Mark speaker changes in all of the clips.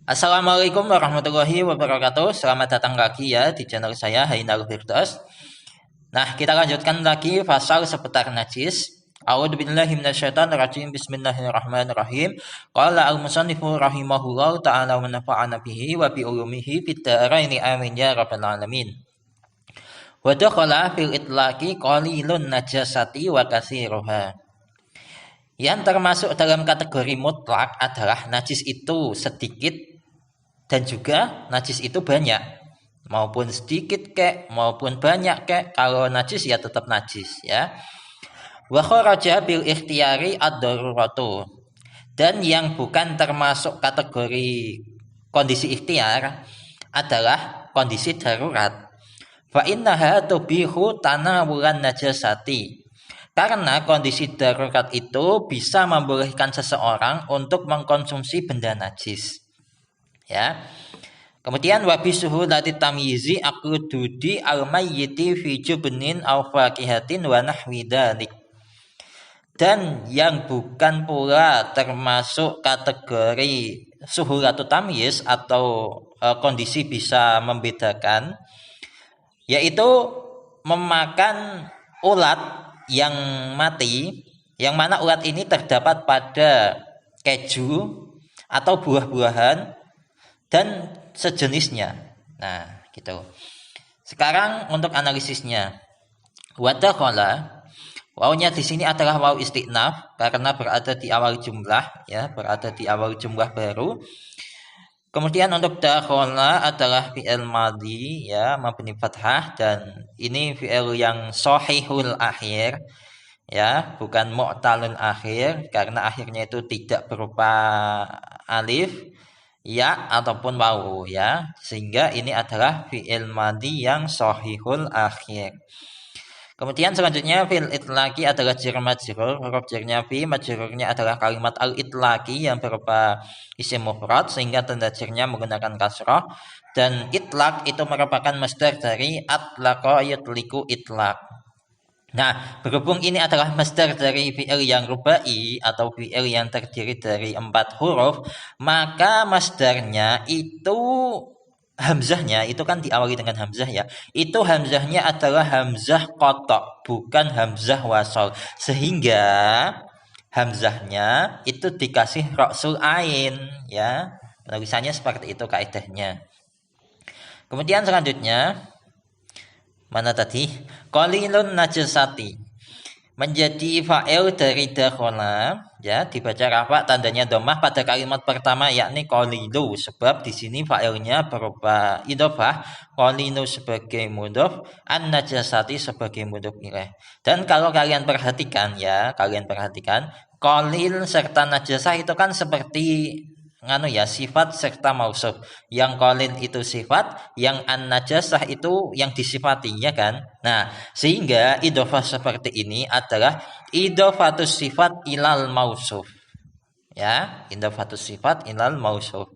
Speaker 1: Assalamualaikum warahmatullahi wabarakatuh. Selamat datang lagi ya di channel saya Hainal Firdaus. Nah, kita lanjutkan lagi pasal seputar najis. A'udzubillahi minasyaitonirrajim. Bismillahirrahmanirrahim. Qala al-musannifu rahimahullahu ta'ala wa nafa'ana bihi wa bi ulumihi fid dharaini amin ya rabbal alamin. Wa dakhala fil itlaqi qalilun najasati wa katsiruha. Yang termasuk dalam kategori mutlak adalah najis itu sedikit dan juga najis itu banyak, maupun sedikit kek maupun banyak kek, kalau najis ya tetap najis ya. Wa kharaja bil ikhtiyari ad-daruratu, dan yang bukan termasuk kategori kondisi ikhtiar adalah kondisi darurat. Fa innaha tubihu tanawulan najasati, karena kondisi darurat itu bisa membolehkan seseorang untuk mengkonsumsi benda najis ya. Kemudian wabi suhulati tamyizi aqdudi al-mayyiti fi jubnin aw faqihatin wa nahwi dzalik. Dan yang bukan pula termasuk kategori suhulatu tamyiz atau kondisi bisa membedakan, yaitu memakan ulat yang mati, yang mana ulat ini terdapat pada keju atau buah-buahan dan sejenisnya. Nah, gitu. Sekarang untuk analisisnya. Wadakhala, wawunya di sini adalah waw istiqnaf karena berada di awal jumlah ya, berada di awal jumlah baru. Kemudian untuk dakhala adalah fi'il madhi ya, mabni fathah, dan ini fi'il yang sahihul akhir ya, bukan mu'talul akhir, karena akhirnya itu tidak berupa alif, ya ataupun wawu ya, sehingga ini adalah fi'il madhi yang sahihul akhir. Kemudian selanjutnya fi'il itlaqi adalah jar majrur, huruf jarnya fi, majrurnya adalah kalimat al-itlaqi yang berupa isim mufrad sehingga tanda jarnya menggunakan kasrah, dan itlaq itu merupakan masdar dari atlaqa yutliqu itlaq. Nah, berhubung ini adalah masdar dari fi'il yang rubai atau fi'il yang terdiri dari 4 huruf, maka masdarnya itu hamzahnya itu kan diawali dengan hamzah ya. Itu hamzahnya adalah hamzah qata', bukan hamzah wasol. Sehingga hamzahnya itu dikasih ra'sul ain ya. Tulisannya seperti itu kaidahnya. Kemudian selanjutnya mana tadi? Qalilun najasati menjadi fa'il dari dakhala ya, dibaca rafa, tandanya dhammah pada kalimat pertama yakni qalilu, sebab di sini fa'ilnya berupa idhofah, qalilu sebagai mudhof, an najasati sebagai mudhof ilaih. Dan kalau kalian perhatikan ya, qalil serta najasah itu kan seperti sifat serta mausuf. Yang qalil itu sifat, yang an-najasah itu yang disifatinya kan. Nah, sehingga idhofah seperti ini adalah idhofatus sifat ilal mausuf. Ya, idhofatus sifat ilal mausuf.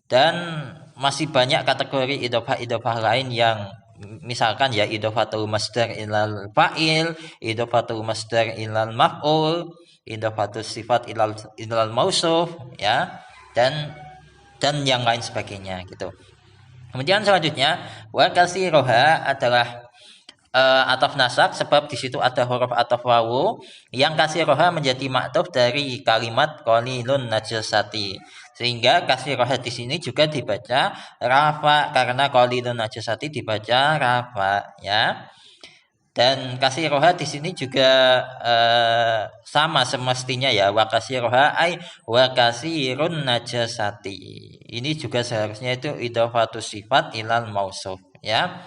Speaker 1: Dan masih banyak kategori idhofah lain yang misalkan ya, idhofatul masdar ilal fa'il, idhofatul masdar ilal maf'ul, idhofatus sifat ilal mausuf ya, dan yang lain sebagainya gitu. Kemudian selanjutnya wa kasiroha adalah ataf nasab, sebab di situ ada huruf ataf wawu yang kasiroha menjadi maktuf dari kalimat qalilun najasati, sehingga kasiroha di sini juga dibaca rafa karena qalilun najasati dibaca rafa ya. Dan kasiroha di sini juga sama semestinya ya, wa kasiroha ay wa kasirun najasati. Ini juga seharusnya itu idhofatus sifat ilal mausuf ya.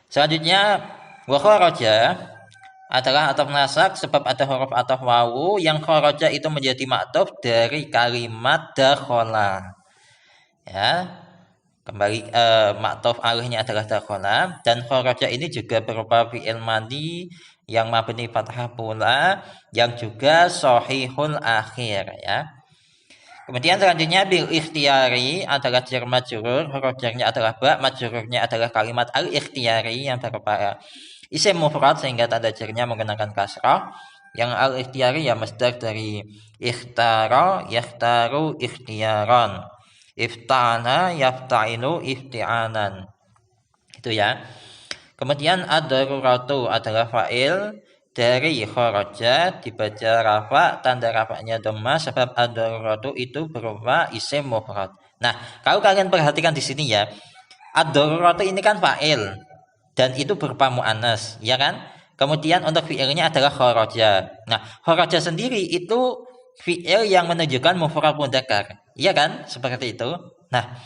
Speaker 1: Selanjutnya wa kharaja adalah ataf nasab, sebab ada huruf ataf wawu yang kharaja itu menjadi maktuf dari kalimat dakhala ya. Kembali maktuf alihnya adalah dakhala, dan kharaja ini juga berupa fi'il madhi yang mabni fathah pula yang juga sahihul akhir ya. Kemudian selanjutnya bil ikhtiyari adalah jar majrur, huruf jarnya adalah ba, majrurnya adalah kalimat al-ikhtiyari yang berupa isim mufrad sehingga tanda jarnya menggunakan kasrah. Yang al-ikhtiyari ya masdar dari ikhtara, yakhtaru ikhtiyaran. Iftana yaftainu ifti'anan. Itu ya. Kemudian ad-daruratu adalah fa'il dari kharaja, dibaca rafa, tanda rafanya dhamma sebab ad-daruratu itu berupa isim mufrad. Nah, kalau kalian perhatikan di sini ya, ad-daruratu ini kan fa'il dan itu berupa muannas, ya kan? Kemudian untuk fi'ilnya adalah kharaja. Nah, kharaja sendiri itu fi'il yang menunjukkan mufrad mudzakkar. Iya kan? Seperti itu. Nah,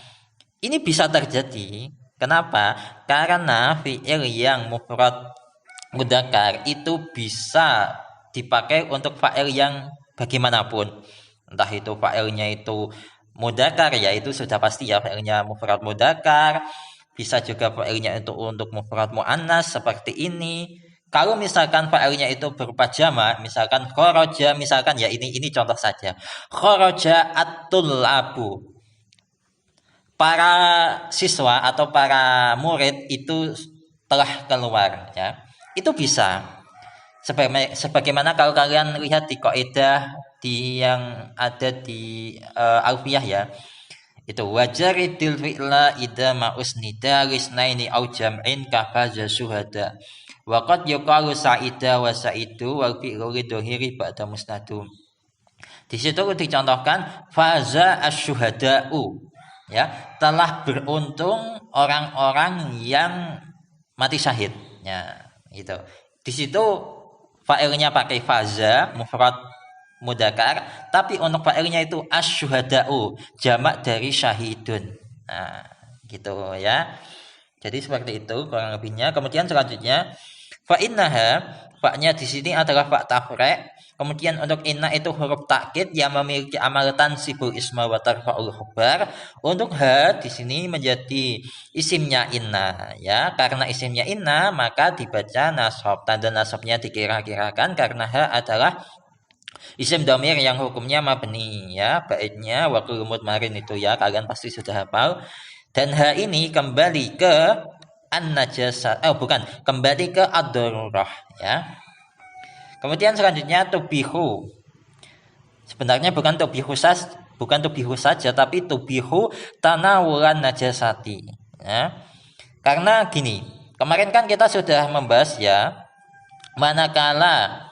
Speaker 1: ini bisa terjadi. Kenapa? Karena fi'il yang mufrad mudzakkar itu bisa dipakai untuk fa'il yang bagaimanapun. Entah itu fa'ilnya itu mudzakkar, ya itu sudah pasti ya fa'ilnya mufrad mudzakkar. Bisa juga fa'ilnya itu untuk mufrad muannas seperti ini. Kalau misalkan fa'ilnya itu berupa jamak, misalkan kharaja, misalkan ya ini contoh saja. Kharaja at-tullabu. Para siswa atau para murid itu telah keluar ya. Itu bisa. Sebagaimana kalau kalian lihat di kaidah yang ada di alfiyah ya. Itu wajaridil fi'la idza ma usnida lisnaini au jam'in kafaza syuhada. Waqad yuqalu sa'ida wa sa'idu wal fi'lu lidhahiri ba'da musnadu. Di situ dicontohkan faza asyuhada'u, ya, telah beruntung orang-orang yang mati syahid, ya, gitu. Di situ fa'ilnya pakai faza mufrad mudzakkar, tapi untuk fa'ilnya itu asyuhada'u, jamak dari syahidun. Nah, gitu ya. Jadi seperti itu kurang lebihnya. Kemudian selanjutnya fa innaha, fa-nya di sini adalah fa tafre'. Kemudian untuk inna itu huruf takkid yang memiliki amal tansibul isma wa tarfa'ul khabar. Untuk ha di sini menjadi isimnya inna ya. Karena isimnya inna maka dibaca nasab. Tanda nasabnya dikira-kirakan karena ha adalah isim dhamir yang hukumnya mabni ya. Baiknya waktu mudmarin itu ya, kalian pasti sudah hafal. Dan ha ini kembali ke an-najasah, kembali ke ad-darurah ya. Kemudian selanjutnya tubihu. Sebenarnya bukan tubihu saja tapi tubihu tanawulan najasati ya. Karena gini, kemarin kan kita sudah membahas ya, manakala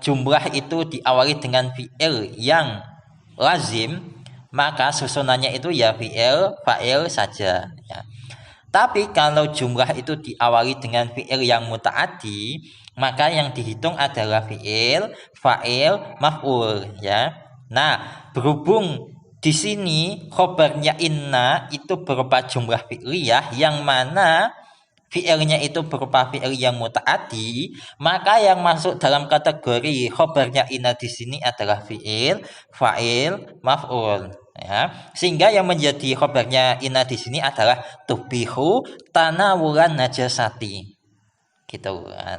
Speaker 1: jumlah itu diawali dengan fi'il yang lazim, maka susunannya itu ya fi'il, fa'il saja ya. Tapi kalau jumlah itu diawali dengan fi'il yang muta'addi, maka yang dihitung adalah fi'il, fa'il, maf'ul ya. Nah, berhubung di sini khobarnya inna itu berupa jumlah fi'liyah yang mana fi'ilnya itu berupa fi'il yang muta'addi, maka yang masuk dalam kategori khobarnya inna di sini adalah fi'il, fa'il, maf'ul ya. Sehingga yang menjadi khobarnya inna di sini adalah tubihu tanawulan najasati. Gitu.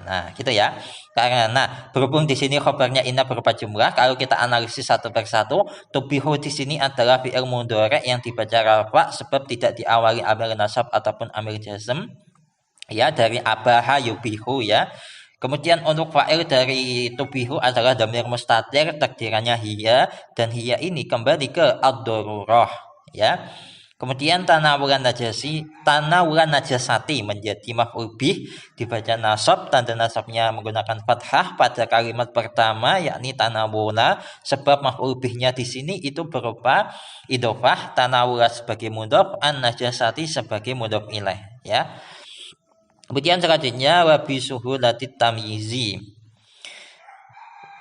Speaker 1: Nah, gitu ya. Karena berhubung di sini khobarnya inna berupa jumlah, kalau kita analisis satu persatu, tubihu di sini adalah fi'il mudhari' yang dibaca rafa sebab tidak diawali amil nasab ataupun amil jazm. Ya, dari abaha yubihu ya. Kemudian untuk fa'il dari tubihu adalah dhamir mustatir, takdirannya hiya, dan hiya ini kembali ke ad-darurah ya. Kemudian tanawulan najasati menjadi maf'ul bih, dibaca nasab, tanda nasabnya menggunakan fathah pada kalimat pertama yakni tanawula, sebab maf'ul bihnya di sini itu berupa idhofah, tanawula sebagai mudhof, an najasati sebagai mudhof ilaih ya. Kemudian selanjutnya wabi suhulatit tamyizi.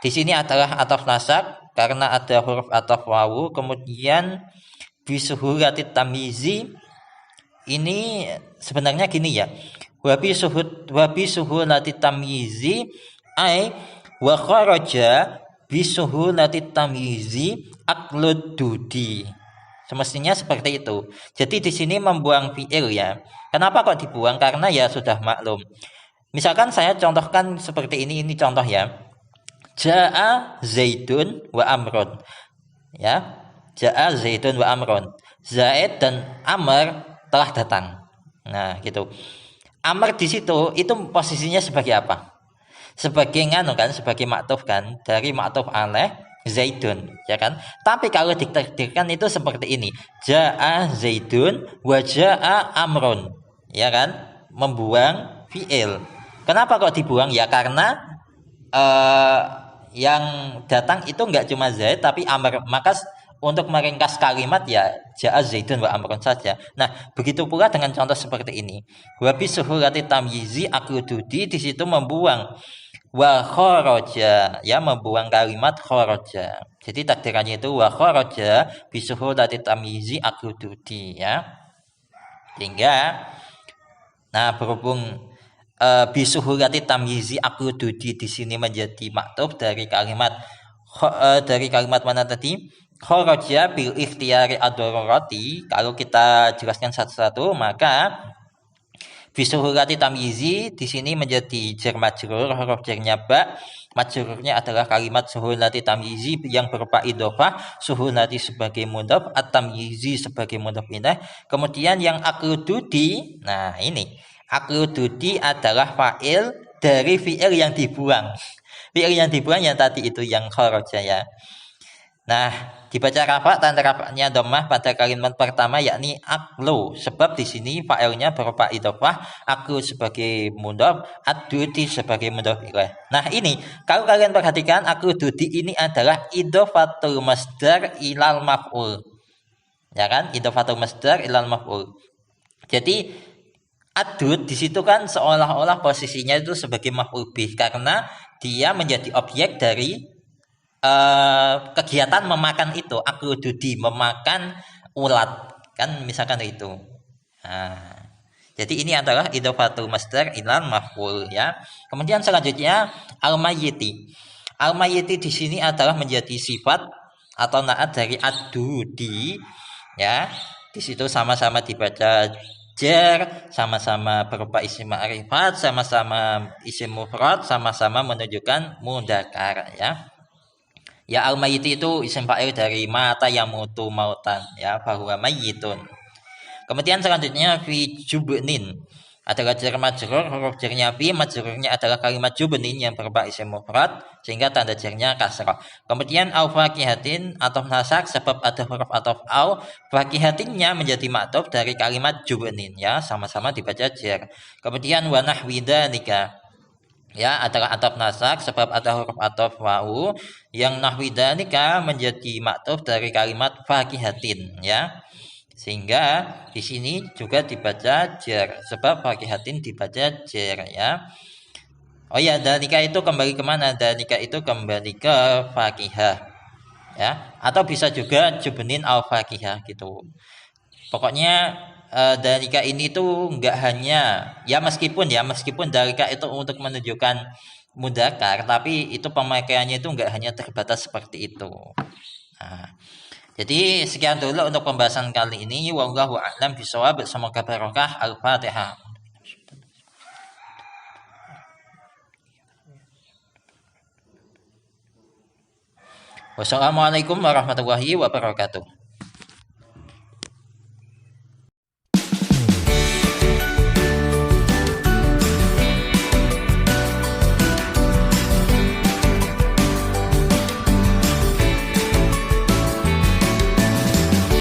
Speaker 1: Di sini adalah ataf nasak karena ada huruf ataf wawu. Kemudian bisuhulatit tamyizi ini sebenarnya gini ya. Wabi suhulatit tamyizi ai wa kharaja bisuhulatit tamyizi aklud dudi. Semestinya seperti itu. Jadi di sini membuang fi'il ya. Kenapa kok dibuang? Karena ya sudah maklum. Misalkan saya contohkan seperti ini contoh ya. Ja'a Zaidun wa Amrun. Ya. Ja'a Zaidun wa Amrun. Zaid dan Amr telah datang. Nah, gitu. Amr di situ itu posisinya sebagai apa? Sebagai sebagai maktuf kan, dari maktuf alaih Zaidun, ya kan? Tapi kalau ditakdirkan itu seperti ini, jaa Zaidun wa jaa Amrun, ya kan? Membuang fiil. Kenapa kok dibuang? Ya karena eh, yang datang itu enggak cuma Zaid tapi Amr. Maka untuk meringkas kalimat ya jaa Zaidun wa Amrun saja. Nah, begitu pula dengan contoh seperti ini. Wa bi suhulati tamyizi aqdudi, di situ membuang wa kharaja, ya membuang kalimat kharaja. Jadi takdirannya itu wa kharaja bisuhulati tamyizi aqdudi, ya. Sehingga nah berhubung bisuhulati tamyizi aqdudi di sini menjadi maktub dari kalimat mana tadi? Kharaja bil ikhtiyari ad-darurati. Kalau kita jelaskan satu-satu, maka bisuhulati tamyizi di sini menjadi jar majrur, huruf jarnya ba, majrurnya adalah kalimat suhulati tamyizi yang berupa idhofah, suhulati sebagai mudhof, at-tamyizi sebagai mudhof ilaih. Kemudian yang aqdudi, nah ini aqdudi adalah fa'il dari fi'il yang dibuang. Fi'il yang dibuang yang tadi itu yang kharaja, ya. Nah, dibaca rafa, tanda rafanya dhammah pada kalimat pertama yakni aklu, sebab di sini fa'ilnya berupa idhofah, aku sebagai mudhof, ad-dudi sebagai mudhof ilaih. Nah, ini kalau kalian perhatikan, aku dudi ini adalah idhofatul masdar ilal maf'ul. Ya kan? Idhofatul masdar ilal maf'ul. Jadi adud di situ kan seolah-olah posisinya itu sebagai maf'ul bih karena dia menjadi objek dari kegiatan memakan itu, aku dudi memakan ulat, kan misalkan itu. Nah, jadi ini adalah idhofatul masdar ilal maf'ul, ya. Kemudian selanjutnya al-mayyiti. Al-mayyiti di sini adalah menjadi sifat atau naat dari ad-dudi, ya. Di situ sama-sama dibaca jar, sama-sama berupa isim ma'rifat, sama-sama isim mufrad, sama-sama menunjukkan mudzakkar, ya. Ya al-mayyit itu isim fa'il dari mata yamutu mautan, ya, bahwa mayyitun. Kemudian selanjutnya fi jubnin adalah jar majrur, huruf jarnya fi, majrurnya adalah kalimat jubnin yang berupa isim mufrad sehingga tanda jarnya kasrah. Kemudian au faqihatin atau nasak, sebab ada huruf ataf au, faqihatinnya menjadi maktub dari kalimat jubnin, ya, sama-sama dibaca jar. Kemudian wa nahwi dzalika, ya, adalah ataf nasak sebab ada huruf ataf wau yang nahwi dzalika menjadi maktuf dari kalimat faqihatin, ya. Sehingga di sini juga dibaca jar sebab faqihatin dibaca jar, ya. Oh ya, dzalika itu kembali kemana? Dzalika itu kembali ke faqihah, ya, atau bisa juga jubnin al faqihah gitu. Pokoknya dalika ini tuh nggak hanya, ya meskipun dalika itu untuk menunjukkan mudzakkar, tapi itu pemakaiannya itu nggak hanya terbatas seperti itu. Nah, jadi sekian dulu untuk pembahasan kali ini. Wallahu a'lam bishawab. Semoga barokah. Al-Fatihah. Wassalamualaikum warahmatullahi wabarakatuh.